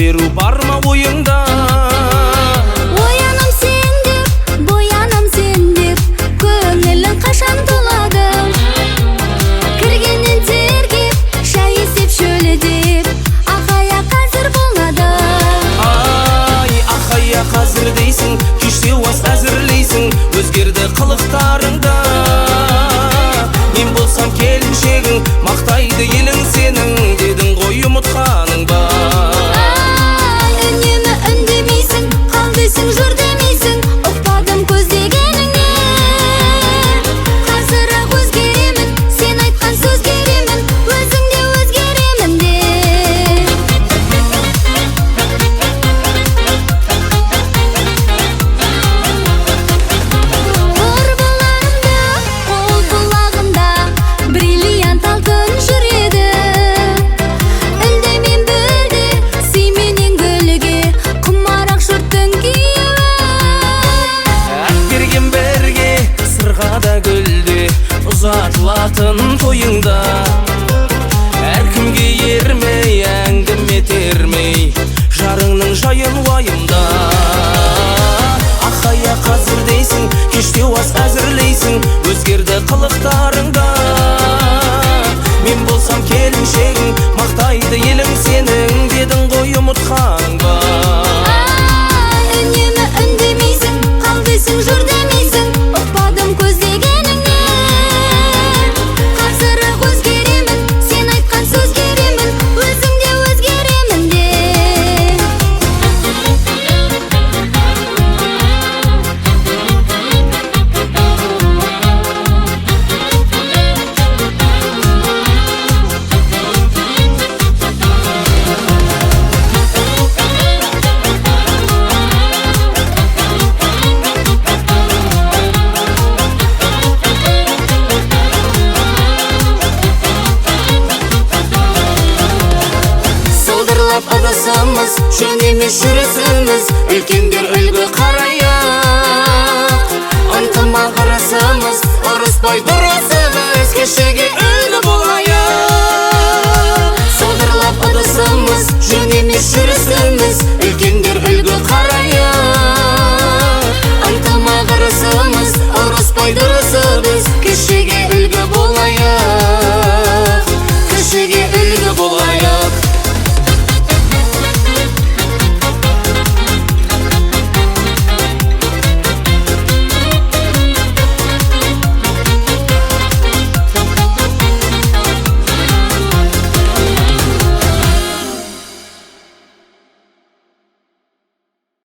беру бар ма ойыңда? Оянам сен деп, боянам сен деп, көңілің қашан толады? Кіргеннен тергеп, шай іздеп шөлдеп, ақая қазір болмады. Ай, ақая қазір дейсің, кеште ас әзірлейсің, өзгерді қылықтарыңда. Мен болсам келіншегің, мақтайды елің сенің, дедің ғой ұмытқаның ба? Үнемі үндемейсің, қал дейсің, жүр демейсің, ұқпадым көздегеніңе. Қазір-ақ өзгеремін, сен айтқан сөз керемін, өзің де өзгеремін де. Құрбыларымда, қол бұлағында, бриллиант алтын жүреді. Үндемен бөлді, сүйменен гүлге, құмарақ жұрттың күйеуі. Берген берге, сырға да гүлде, ұзатылатын тойыңда. Әркімге ермей, әңгіме термей, жарыңның жайын уайымда. Ақая қазір дейсің, кеште ас әзірлейсің, өзгерді қылықтарыңда. Мен болсам келіншегің, мақтайды елің сенің, дедің ғой ұмытқаның ба? Үнемі үндемейсің, қал дейсің, жүр демейсің, ұқпадым көздегеніңе. Қазір-ақ өзгеремін, сен айтқан сөз керемін, өзің де өзгеремін де. Сылдырлап адасамыз, жөн емес жүрісіміз, үлкендер